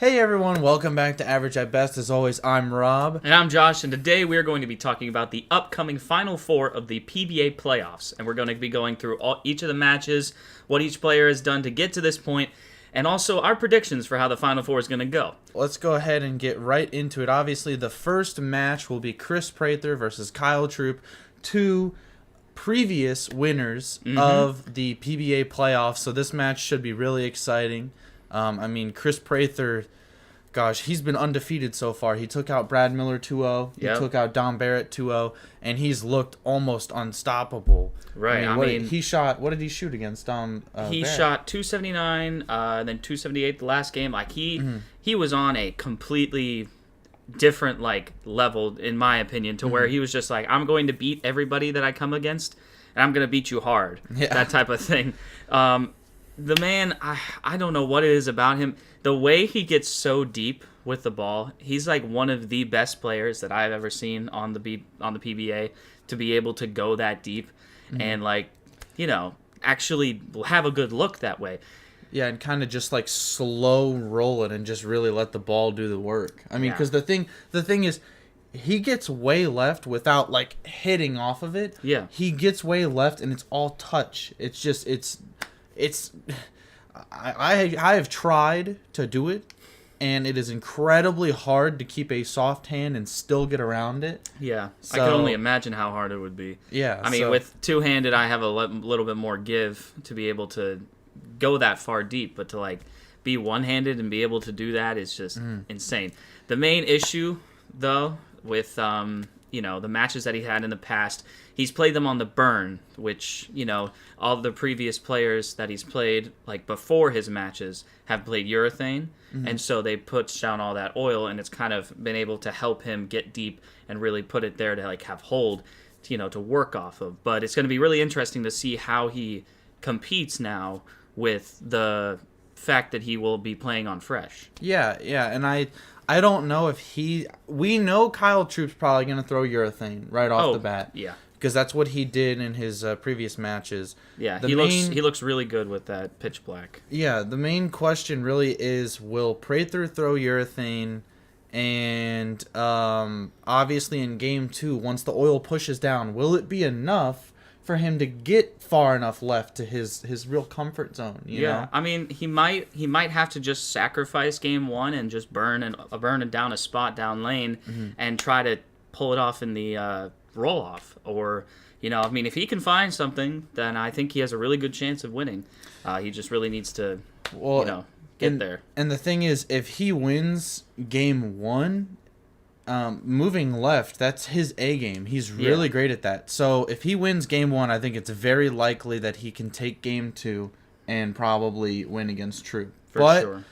Hey everyone, welcome back to Average at Best. As always, I'm Rob. And I'm Josh, and today we are going to be talking about the upcoming Final Four of the PBA Playoffs. And we're going to be going through each of the matches, what each player has done to get to this point, and also our predictions for how the Final Four is going to go. Let's go ahead and get right into it. Obviously, the first match will be Chris Prather versus Kyle Troup, two previous winners of the PBA Playoffs. So this match should be really exciting. Chris Prather, gosh, he's been undefeated so far. He took out Brad Miller 2-0. He took out Don Barrett 2-0, and he's looked almost unstoppable. Right. What did he shoot against Don He Barrett? shot 279, then 278 the last game. He was on a completely different level, in my opinion, to where he was just like, I'm going to beat everybody that I come against, and I'm going to beat you hard. Yeah. That type of thing. The man, I don't know what it is about him. The way he gets so deep with the ball, he's like one of the best players that I've ever seen on the PBA to be able to go that deep and actually have a good look that way. Yeah, and kind of just like slow roll it and just really let the ball do the work. I mean, because the thing is, he gets way left without like hitting off of it. Yeah, he gets way left and it's all touch. I have tried to do it, and it is incredibly hard to keep a soft hand and still get around it. Yeah, so, I can only imagine how hard it would be. Yeah, I mean, with two-handed, I have a little bit more give to be able to go that far deep, but to be one-handed and be able to do that is just insane. The main issue, though, with the matches that he had in the past, he's played them on the burn, which, all the previous players that he's played, before his matches, have played urethane, and so they put down all that oil, and it's kind of been able to help him get deep and really put it there to, have hold, to work off of. But it's going to be really interesting to see how he competes now with the fact that he will be playing on fresh. Yeah, and I don't know if we know Kyle Troup's probably going to throw urethane right off the bat. Yeah. Because that's what he did in his previous matches. Yeah, he looks really good with that pitch black. Yeah, the main question really is, will Prather throw urethane? And obviously in Game 2, once the oil pushes down, will it be enough for him to get far enough left to his real comfort zone? You know? I mean, he might have to just sacrifice Game 1 and just burn down a spot down lane and try to pull it off in the roll off. Or, if he can find something, then I think he has a really good chance of winning. He just really needs to, get there. And the thing is, if he wins Game 1, moving left, that's his A game. He's really great at that. So if he wins Game 1, I think it's very likely that he can take Game 2 and probably win against Troup. For sure.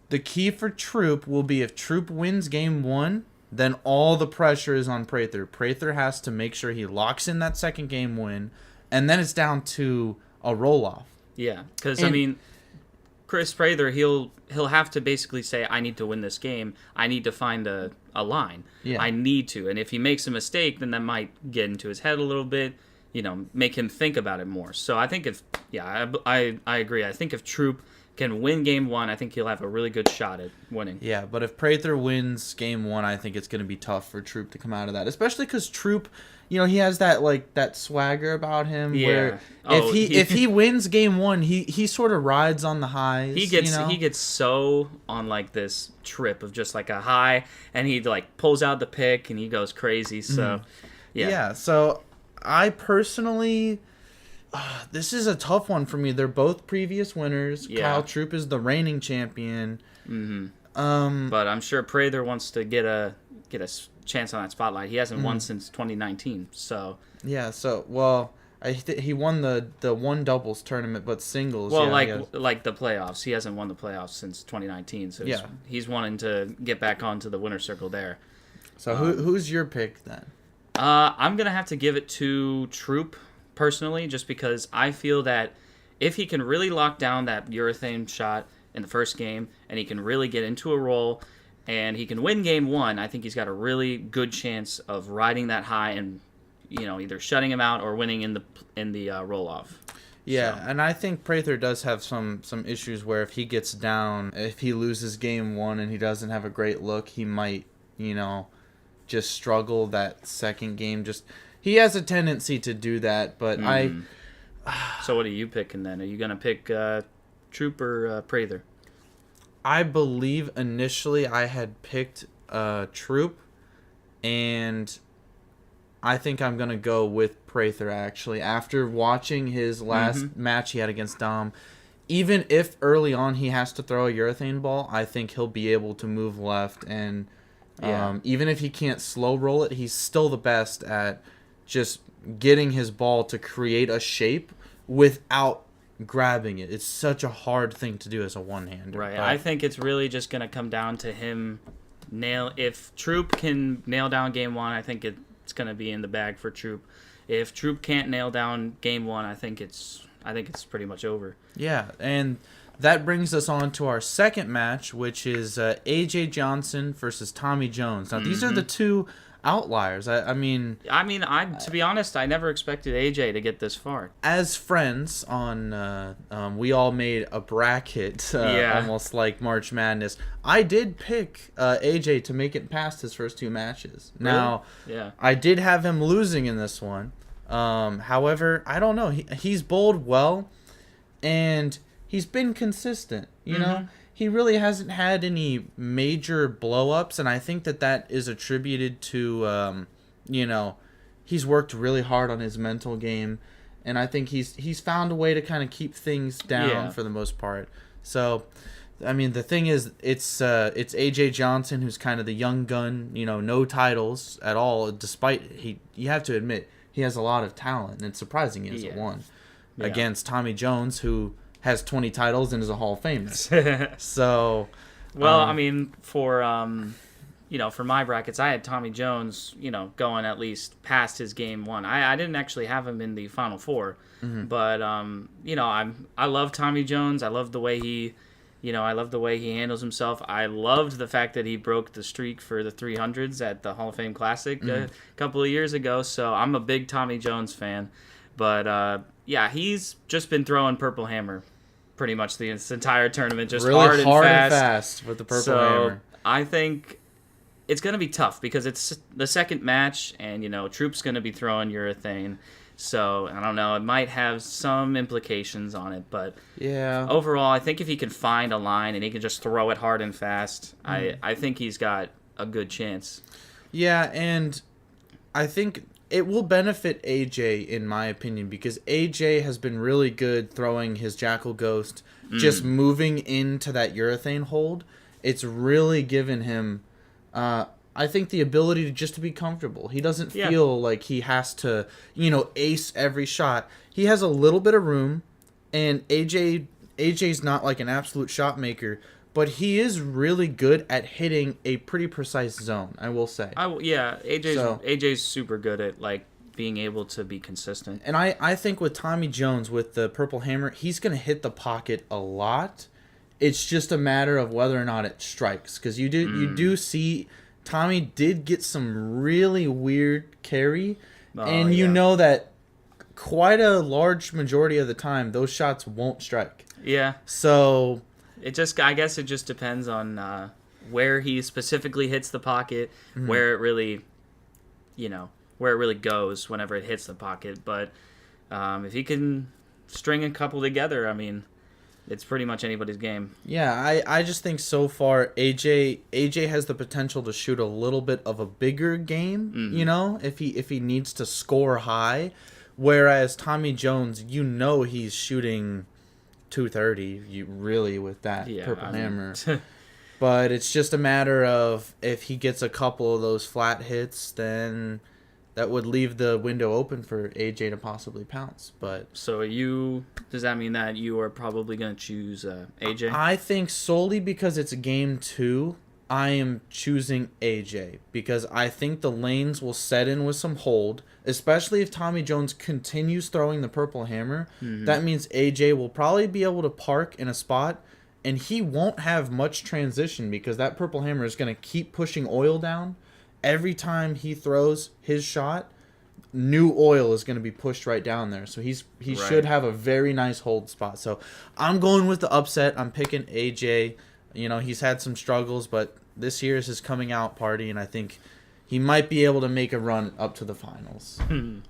The key for Troup will be if Troup wins Game 1, then all the pressure is on Prather. Prather has to make sure he locks in that second game win, and then it's down to a roll-off. Yeah, because, Chris Prather, he'll have to basically say, I need to win this game. I need to find a line. Yeah. I need to. And if he makes a mistake, then that might get into his head a little bit, make him think about it more. So I think I agree. I think if Troup can win Game 1, I think he'll have a really good shot at winning. Yeah, but if Prather wins Game 1, I think it's going to be tough for Troup to come out of that, especially because Troup, he has that swagger about him. Yeah. Where if he wins Game 1, he sort of rides on the highs. He gets so on this trip of just a high, and he pulls out the pick and he goes crazy. So yeah. So I personally. This is a tough one for me. They're both previous winners. Yeah. Kyle Troup is the reigning champion. But I'm sure Prather wants to get a chance on that spotlight. He hasn't won since 2019. So yeah. So he won the one doubles tournament, but singles. Well, like the playoffs, he hasn't won the playoffs since 2019. So he's wanting to get back onto the winner's circle there. So who's your pick then? I'm gonna have to give it to Troup. Personally, just because I feel that if he can really lock down that urethane shot in the first game and he can really get into a roll and he can win Game 1, I think he's got a really good chance of riding that high and either shutting him out or winning in the roll off. Yeah, So. and I think Prather does have some issues where if he gets down, if he loses game one and he doesn't have a great look, he might, just struggle that second game. Just he has a tendency to do that, but So what are you picking then? Are you gonna pick Troop or Prather? I believe initially I had picked Troop, and I think I'm going to go with Prather, actually. After watching his last match he had against Dom, even if early on he has to throw a urethane ball, I think he'll be able to move left. And even if he can't slow roll it, he's still the best at just getting his ball to create a shape without grabbing it. It's such a hard thing to do as a one-hander. Right. I think it's really just going to come down to him if Troop can nail down game one, I think it's going to be in the bag for Troop. If Troop can't nail down game one, I think it's pretty much over. Yeah, and that brings us on to our second match, which is AJ Johnson versus Tommy Jones. Now, these are the two outliers. I mean, to be honest, I never expected AJ to get this far. As friends on, we all made a bracket, almost like March Madness. I did pick AJ to make it past his first two matches. Really? Now, I did have him losing in this one. However, I don't know. He's bowled well, and he's been consistent. You know, he really hasn't had any major blow-ups, and I think that is attributed to, he's worked really hard on his mental game, and I think he's found a way to kind of keep things down for the most part. So, I mean, the thing is, it's AJ Johnson who's kind of the young gun, no titles at all, despite you have to admit, he has a lot of talent, and it's surprising he hasn't won against Tommy Jones, who has 20 titles and is a Hall of Famer. So, well, I mean, for my brackets, I had Tommy Jones, going at least past his game one. I didn't actually have him in the Final Four, but I love Tommy Jones. I love the way he handles himself. I loved the fact that he broke the streak for the 300s at the Hall of Fame Classic a couple of years ago. So I'm a big Tommy Jones fan, but he's just been throwing Purple Hammer pretty much this entire tournament, just really hard and fast with the Purple Hammer. I think it's going to be tough because it's the second match, and Troop's going to be throwing urethane. So I don't know, it might have some implications on it, but overall, I think if he can find a line and he can just throw it hard and fast, I think he's got a good chance. Yeah, and I think it will benefit AJ, in my opinion, because AJ has been really good throwing his Jackal Ghost, just moving into that urethane hold. It's really given him, I think, the ability to be comfortable. He doesn't feel like he has to, ace every shot. He has a little bit of room, and AJ's not like an absolute shot maker, but he is really good at hitting a pretty precise zone, I will say. AJ's super good at being able to be consistent. And I think with Tommy Jones, with the Purple Hammer, he's going to hit the pocket a lot. It's just a matter of whether or not it strikes, because you do see Tommy did get some really weird carry, and you know that quite a large majority of the time those shots won't strike. Yeah. So I guess it just depends on where he specifically hits the pocket, where it really goes whenever it hits the pocket. But if he can string a couple together, I mean, it's pretty much anybody's game. Yeah, I just think so far AJ has the potential to shoot a little bit of a bigger game, if he needs to score high, whereas Tommy Jones, he's shooting 230 really with that Purple Hammer. But it's just a matter of if he gets a couple of those flat hits, then that would leave the window open for AJ to possibly pounce. But so does that mean that you are probably going to choose AJ? I think solely because it's game 2, I am choosing AJ, because I think the lanes will set in with some hold, especially if Tommy Jones continues throwing the Purple Hammer. That means AJ will probably be able to park in a spot, and he won't have much transition because that Purple Hammer is going to keep pushing oil down. Every time he throws his shot, new oil is going to be pushed right down there. So he Right. should have a very nice hold spot. So I'm going with the upset. I'm picking AJ. He's had some struggles, but this year is his coming out party, and I think he might be able to make a run up to the finals.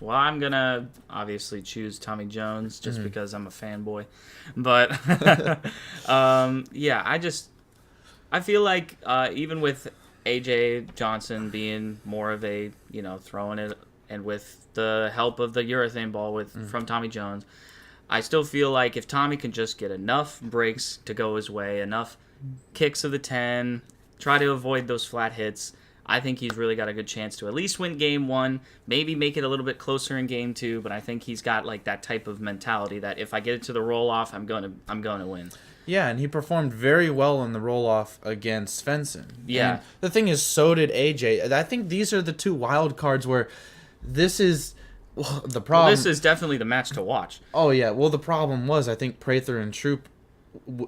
Well, I'm going to obviously choose Tommy Jones just because I'm a fanboy. But, yeah, I feel like even with AJ Johnson being more of a, throwing it, and with the help of the urethane ball from Tommy Jones, I still feel like if Tommy can just get enough breaks to go his way, enough kicks of the 10, try to avoid those flat hits, I think he's really got a good chance to at least win game 1, maybe make it a little bit closer in game 2, but I think he's got like that type of mentality that if I get it to the roll-off, I'm going to win. Yeah, and he performed very well in the roll-off against Svensson. Yeah. And the thing is, so did AJ. I think these are the two wild cards where this is the problem. Well, this is definitely the match to watch. Oh, yeah. Well, the problem was I think Prather and Troop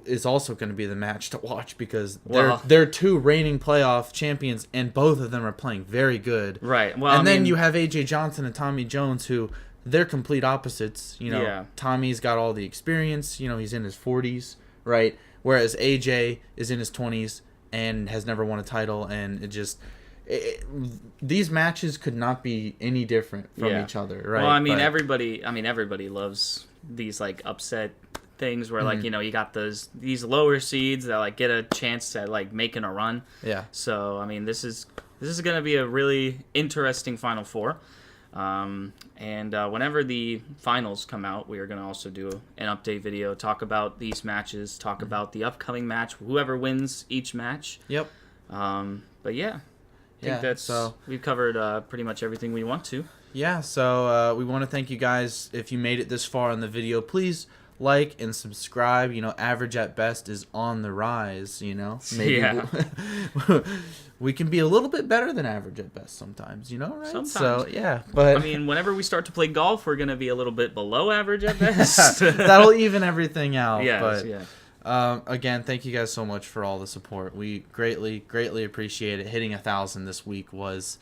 is also going to be the match to watch because they're two reigning playoff champions, and both of them are playing very good. Right. Well, then you have AJ Johnson and Tommy Jones, who they're complete opposites. Tommy's got all the experience. He's in his 40s, right? Whereas AJ is in his 20s and has never won a title, and these matches could not be any different from each other, right? Well, everybody loves these like upset things where like you got these lower seeds that like get a chance at like making a run. Yeah. So this is going to be a really interesting Final Four. And whenever the finals come out, we are going to also do an update video, talk about these matches, talk about the upcoming match, whoever wins each match. Yep. But yeah. I think we've covered pretty much everything we want to. Yeah, so we want to thank you guys. If you made it this far in the video, please like and subscribe. Average at best is on the rise, Maybe we can be a little bit better than average at best sometimes, right? Sometimes. So, yeah. But whenever we start to play golf, we're going to be a little bit below average at best. That'll even everything out. Yeah. Again, thank you guys so much for all the support. We greatly appreciate it. Hitting 1,000 this week was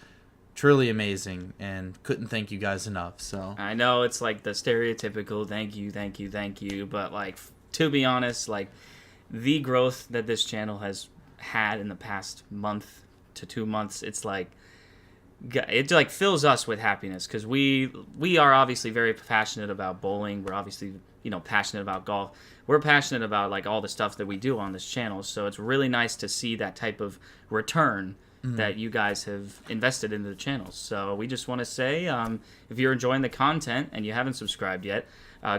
truly amazing, and couldn't thank you guys enough. So I know it's like the stereotypical thank you, but like to be honest, like the growth that this channel has had in the past month to 2 months, it like fills us with happiness because we are obviously very passionate about bowling. We're obviously passionate about golf. We're passionate about like all the stuff that we do on this channel. So it's really nice to see that type of return that you guys have invested into the channel. So we just want to say, if you're enjoying the content and you haven't subscribed yet,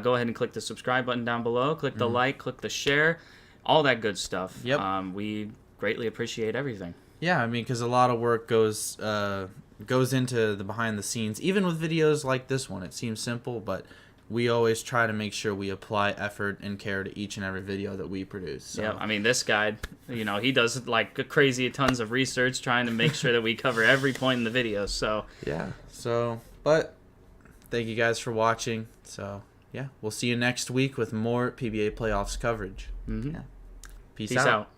go ahead and click the subscribe button down below. Click the like, click the share, all that good stuff. Yep. We greatly appreciate everything. Yeah, because a lot of work goes into the behind the scenes. Even with videos like this one, it seems simple, but we always try to make sure we apply effort and care to each and every video that we produce. So. Yeah, this guy, he does like crazy tons of research trying to make sure that we cover every point in the video. So yeah, but thank you guys for watching. So yeah, we'll see you next week with more PBA Playoffs coverage. Mm-hmm. Yeah. Peace out.